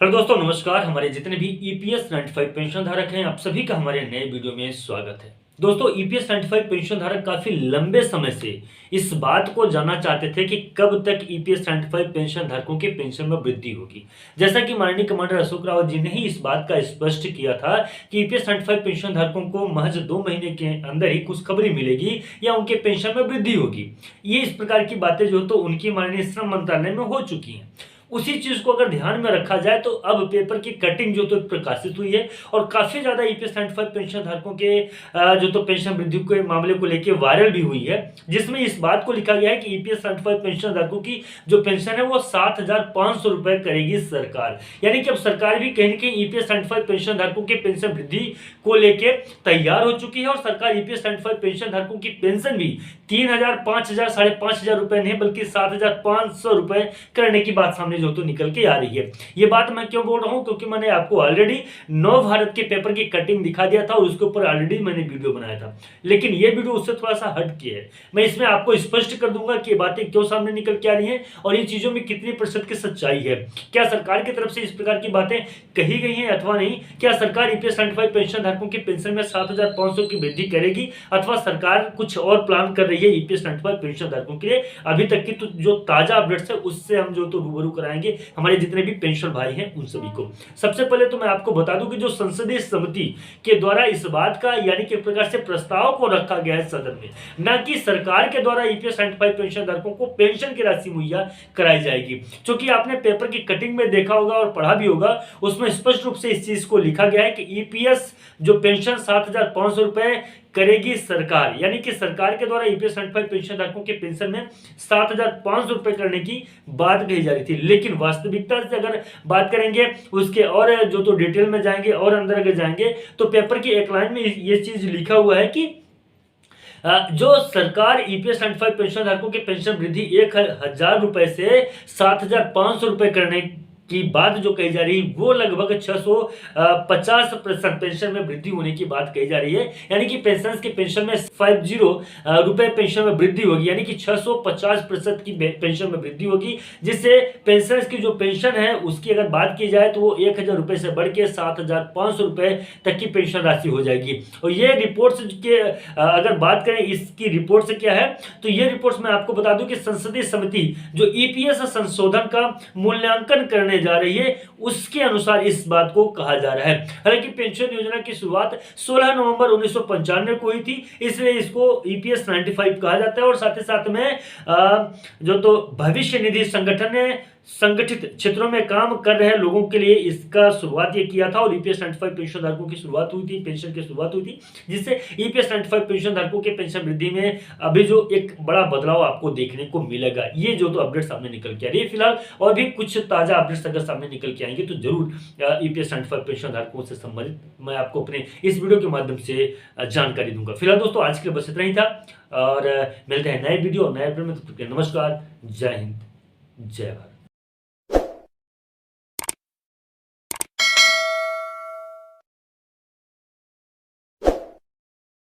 Hello दोस्तों, नमस्कार। हमारे जितने भी ईपीएस 95 पेंशन धारक हैं, आप सभी का हमारे नए वीडियो में स्वागत है। दोस्तों, ईपीएस 95 पेंशन धारक काफी लंबे समय से इस बात को जानना चाहते थे कि कब तक ईपीएस 95 पेंशन धारकों के पेंशन में वृद्धि होगी। जैसा कि माननीय कमांडर अशोक रावत जी ने ही इस बात का स्पष्ट किया था कि ईपीएस 95 पेंशन धारकों को महज 2 महीने के अंदर ही खुशखबरी मिलेगी या उनके पेंशन में वृद्धि होगी। ये इस प्रकार की बातें जो तो उनकी माननीय श्रम मंत्रालय में हो चुकी हैं। उसी चीज को अगर ध्यान में रखा जाए तो अब पेपर की कटिंग जो तो प्रकाशित हुई है और काफी ज्यादा ईपीएस 95 पेंशन धारकों के जो तो पेंशन वृद्धि के मामले को लेकर वायरल भी हुई है, जिसमें इस बात को लिखा गया है कि ईपीएस 95 पेंशन धारकों की जो पेंशन है वो 7,500 रुपए करेगी सरकार। यानी कि अब सरकार भी कहीं ना कहीं ईपीएस 95 पेंशन धारकों के पेंशन वृद्धि को लेकर तैयार हो चुकी है और सरकार ईपीएस 95 पेंशन धारकों की पेंशन भी 3,000, 5,000, 5,500 रुपए नहीं बल्कि 7,500 रुपए करने की बात सामने जो तो निकल के आ रही है। ये बात मैं क्यों बोल रहा हूं, क्योंकि मैंने आपको ऑलरेडी नव भारत के पेपर की कटिंग दिखा दिया था और उसके ऊपर ऑलरेडी मैंने वीडियो बनाया था, लेकिन ये वीडियो उससे थोड़ा सा हट के है। मैं इसमें आपको स्पष्ट कर दूंगा कि बातें क्यों सामने निकल के आ रही हैं और इन चीजों में कितनी प्रतिशत की सच्चाई है। क्या सरकार की तरफ से इस प्रकार की बातें कही गई हैं अथवा नहीं? क्या सरकार ईपीएस 95 पेंशन धारकों की पेंशन में 7,500 की वृद्धि करेगी अथवा सरकार कुछ और प्लान कर रही है ईपीएस 95 पेंशन धारकों के लिए? अभी तक की तो जो ताजा अपडेट्स है उससे हम जो तो रूबरू कराएंगे हमारे जितने भी पेंशन भाई हैं उन सभी को। सबसे पहले तो मैं आपको बता दूं कि जो संसदीय समिति के द्वारा इस बात का यानी कि एक प्रकार से प्रस्ताव को रखा गया है सदन में, न कि सरकार के द्वारा ईपीएस 95 पेंशन धारकों को पेंशन की राशि मुहैया कराई जाएगी। क्योंकि आपने पेपर की कटिंग में देखा होगा और पढ़ा भी होगा, उसमें स्पष्ट रूप से इस चीज को लिखा गया है कि ईपीएस जो पेंशन 7,500 रुपए करेगी सरकार, यानी कि सरकार के द्वारा ईपीएस 95 पेंशन धारकों के पेंशन में 7,500 रुपए करने की बात कही जा रही थी। लेकिन वास्तविकता से अगर बात करेंगे उसके और जो तो डिटेल में जाएंगे और अंदर अगर जाएंगे तो पेपर की एक लाइन में ये चीज लिखा हुआ है कि जो सरकार ईपीएस 95 पेंशन धारकों के पेंशन वृद्धि 1,000 रुपए से 7,500 रुपए करने की बात जो कही जा रही है वो लगभग 650% पेंशन में वृद्धि होने की बात कही जा रही है। यानी कि पेंशन में 50 रुपए पेंशन में वृद्धि होगी, यानी कि 650% की पेंशन में वृद्धि होगी, जिससे पेंशन की जो पेंशन है उसकी अगर बात की जाए तो वो 1,000 रुपए से बढ़ के 7,500 रुपए तक की पेंशन राशि हो जाएगी। और ये रिपोर्ट्स के अगर बात करें इसकी रिपोर्ट से क्या है तो ये रिपोर्ट्स मैं आपको बता दूं कि संसदीय समिति जो ईपीएस संशोधन का मूल्यांकन करने जा रही है उसके अनुसार इस बात को कहा जा रहा है। हालांकि पेंशन योजना की शुरुआत 16 नवंबर 1995 को हुई थी, इसलिए इसको ईपीएस 95 कहा जाता है। और साथ ही साथ में जो तो भविष्य निधि संगठन ने संगठित क्षेत्रों में काम कर रहे लोगों के लिए इसका शुरुआत ये किया था और ईपीएस 95 पेंशन धारकों की शुरुआत हुई थी, पेंशन की शुरुआत हुई थी, जिससे ईपीएस 95 पेंशन धारकों के पेंशन वृद्धि में अभी जो एक बड़ा बदलाव आपको देखने को मिलेगा। ये जो तो अपडेट सामने निकल के आ रही है फिलहाल, और भी कुछ ताजा अपडेट्स अगर सामने निकल के आएंगे तो जरूर ईपीएस 95 पेंशन धारकों से संबंधित मैं आपको अपने इस वीडियो के माध्यम से जानकारी दूंगा। फिलहाल दोस्तों आज के लिए बस इतना ही था और मिलते हैं नए वीडियो और नए अपडेट में। तब तक के लिए नमस्कार, जय हिंद, जय भारत।